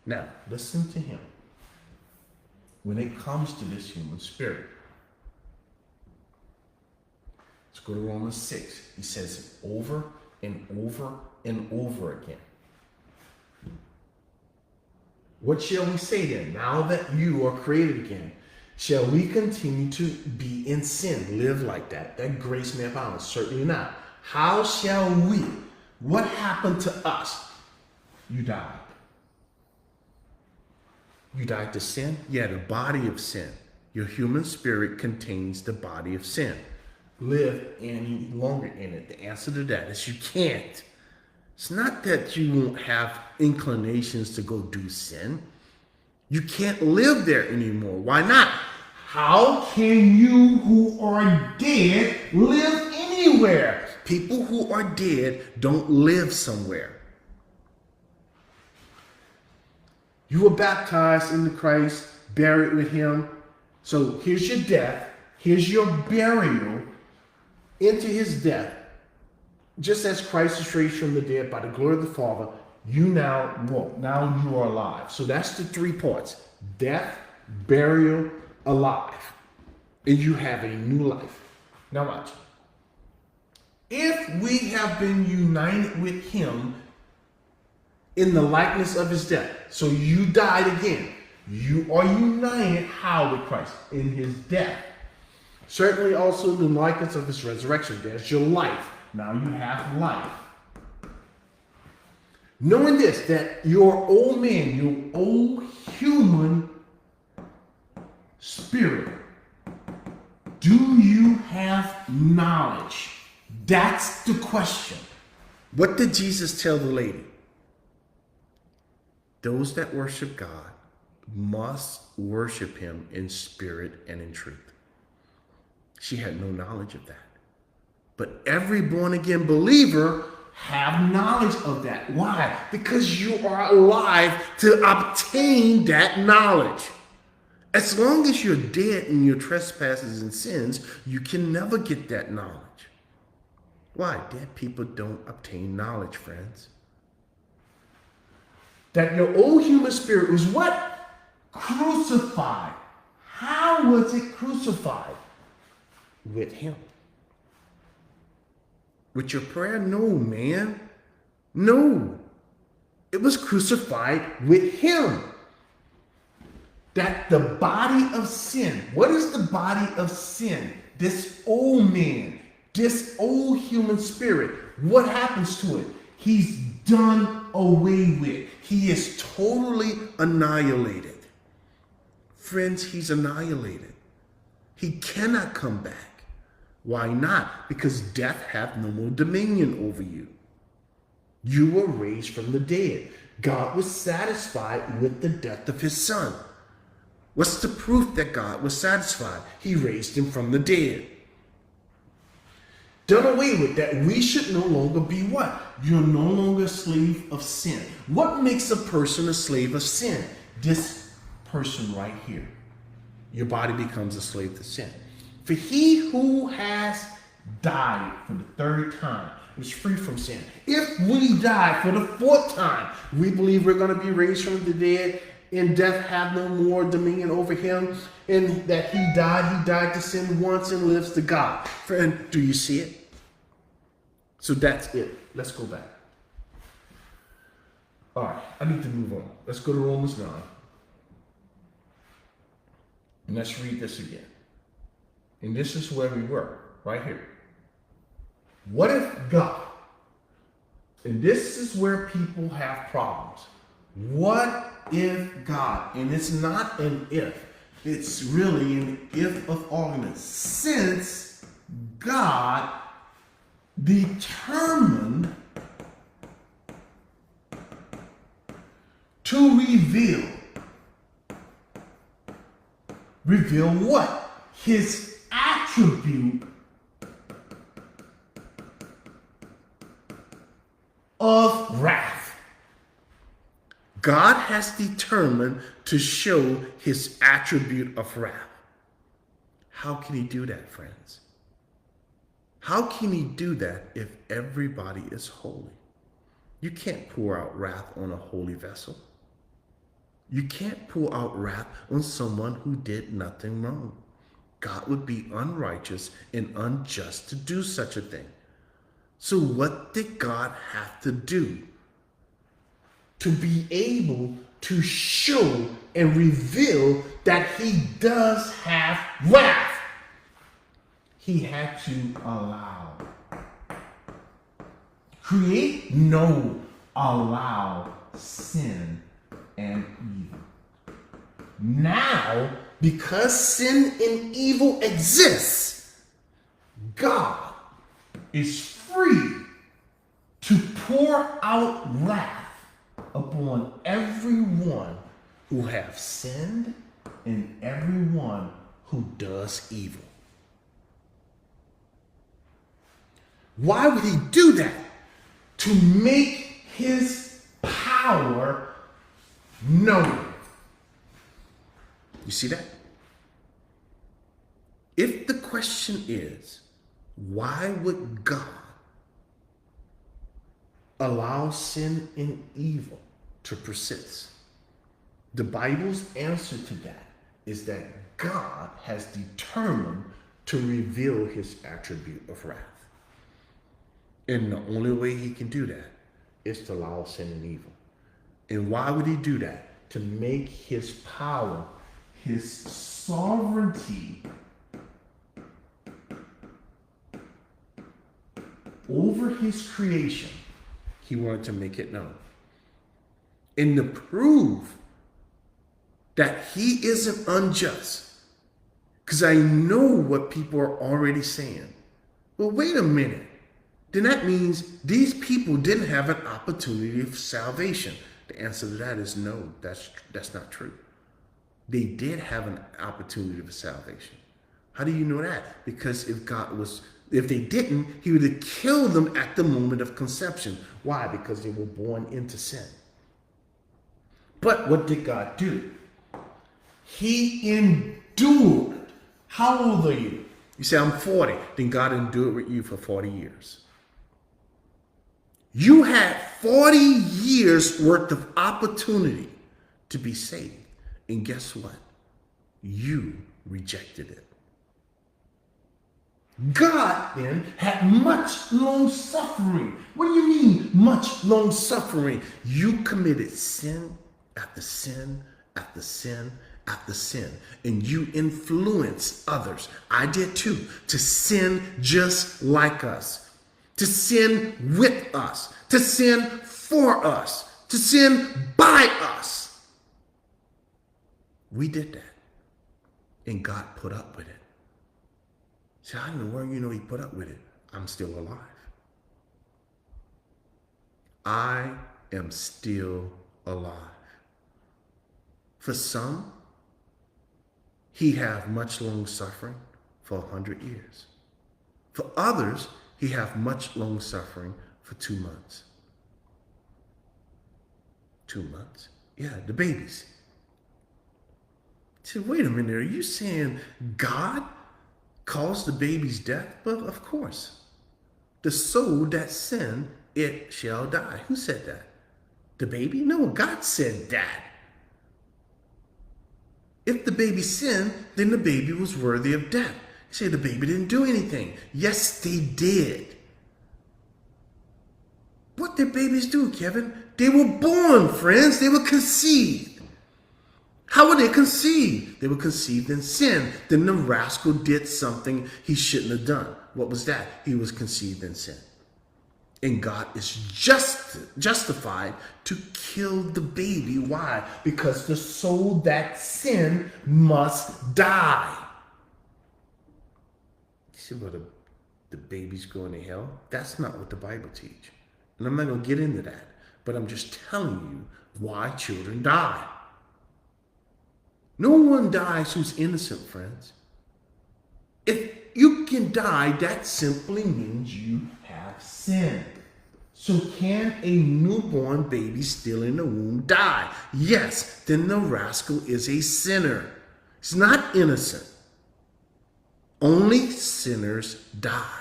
Now, listen to him. When it comes to this human spirit, let's go to Romans 6. He says it over and over and over again. What shall we say then? Now that you are created again, shall we continue to be in sin? Live like that? That grace may abound? Certainly not. How shall we? What happened to us? You died. You died to sin? Yeah, the body of sin. Your human spirit contains the body of sin. Live any longer in it. The answer to that is you can't. It's not that you won't have inclinations to go do sin. You can't live there anymore. Why not? How can you who are dead live anywhere? People who are dead don't live somewhere. You were baptized into Christ, buried with him. So here's your death. Here's your burial into his death. Just as Christ is raised from the dead by the glory of the Father, you now walk. Now you are alive. So that's the 3 parts. Death, burial, alive. And you have a new life. Now watch. If we have been united with him in the likeness of his death, so you died again, you are united how with Christ? In his death. Certainly also in the likeness of his resurrection. There's your life. Now you have life. Knowing this, that your old man, your old human spirit, do you have knowledge? That's the question. What did Jesus tell the lady? Those that worship God must worship him in spirit and in truth. She had no knowledge of that. But every born-again believer have knowledge of that. Why? Because you are alive to obtain that knowledge. As long as you're dead in your trespasses and sins, you can never get that knowledge. Why? Dead people don't obtain knowledge, friends. That your old human spirit was what? Crucified. How was it crucified? With him. With your prayer? No, man. No. It was crucified with him. That the body of sin. What is the body of sin? This old man. This old human spirit. What happens to it? He's done away with. He is totally annihilated. Friends, he's annihilated. He cannot come back. Why not? Because death hath no more dominion over you. You were raised from the dead. God was satisfied with the death of his son. What's the proof that God was satisfied? He raised him from the dead. Done away with that. We should no longer be what? You're no longer a slave of sin. What makes a person a slave of sin? This person right here. Your body becomes a slave to sin. For he who has died for the 3rd time is free from sin. If we die for the 4th time, we believe we're going to be raised from the dead and death have no more dominion over him, and that he died to sin once and lives to God. Friend, do you see it? So that's it. Let's go back. All right, I need to move on. Let's go to Romans 9. And let's read this again. And this is where we were, right here. What if God, and this is where people have problems. What if God, and it's not an if, it's really an if of argument. Since God determined to reveal what? His attribute of wrath. God has determined to show his attribute of wrath. How can he do that, friends? How can he do that if everybody is holy? You can't pour out wrath on a holy vessel. You can't pour out wrath on someone who did nothing wrong. God would be unrighteous and unjust to do such a thing. So what did God have to do to be able to show and reveal that he does have wrath? He had to allow. Create, no, allow sin and evil. Now, because sin and evil exists, God is free to pour out wrath upon everyone who have sinned and everyone who does evil. Why would he do that? To make his power known. You see that? If the question is, why would God allow sin and evil to persist? The Bible's answer to that is that God has determined to reveal his attribute of wrath. And the only way he can do that is to allow sin and evil. And why would he do that? To make his power, his sovereignty over his creation. He wanted to make it known. And to prove that he isn't unjust. Because I know what people are already saying. Well, wait a minute. Then that means these people didn't have an opportunity of salvation. The answer to that is no, that's not true. They did have an opportunity for salvation. How do you know that? Because if they didn't, he would have killed them at the moment of conception. Why? Because they were born into sin. But what did God do? He endured. How old are you? You say, I'm 40. Then God endured with you for 40 years. You had 40 years worth of opportunity to be saved. And guess what? You rejected it. God then had much long suffering. What do you mean much long suffering? You committed sin after sin after sin after sin. And you influenced others. I did too. To sin just like us. To sin with us, to sin for us, to sin by us. We did that. And God put up with it. See, how in the world you know he put up with it? I'm still alive. I am still alive. For some, he have much long suffering for 100 years. For others, he have much long suffering for 2 months. 2 months? Yeah, the babies. So wait a minute, are you saying God caused the baby's death? Well, of course. The soul that sinned, it shall die. Who said that? The baby? No, God said that. If the baby sinned, then the baby was worthy of death. Say the baby didn't do anything. Yes, they did. What did babies do, Kevin? They were born, friends. They were conceived. How were they conceived? They were conceived in sin. Then the rascal did something he shouldn't have done. What was that? He was conceived in sin. And God is justified to kill the baby. Why? Because the soul that sinned must die. See what the baby's going to hell? That's not what the Bible teaches. And I'm not going to get into that. But I'm just telling you why children die. No one dies who's innocent, friends. If you can die, that simply means you have sinned. So can a newborn baby still in the womb die? Yes, then the rascal is a sinner. He's not innocent. Only sinners die.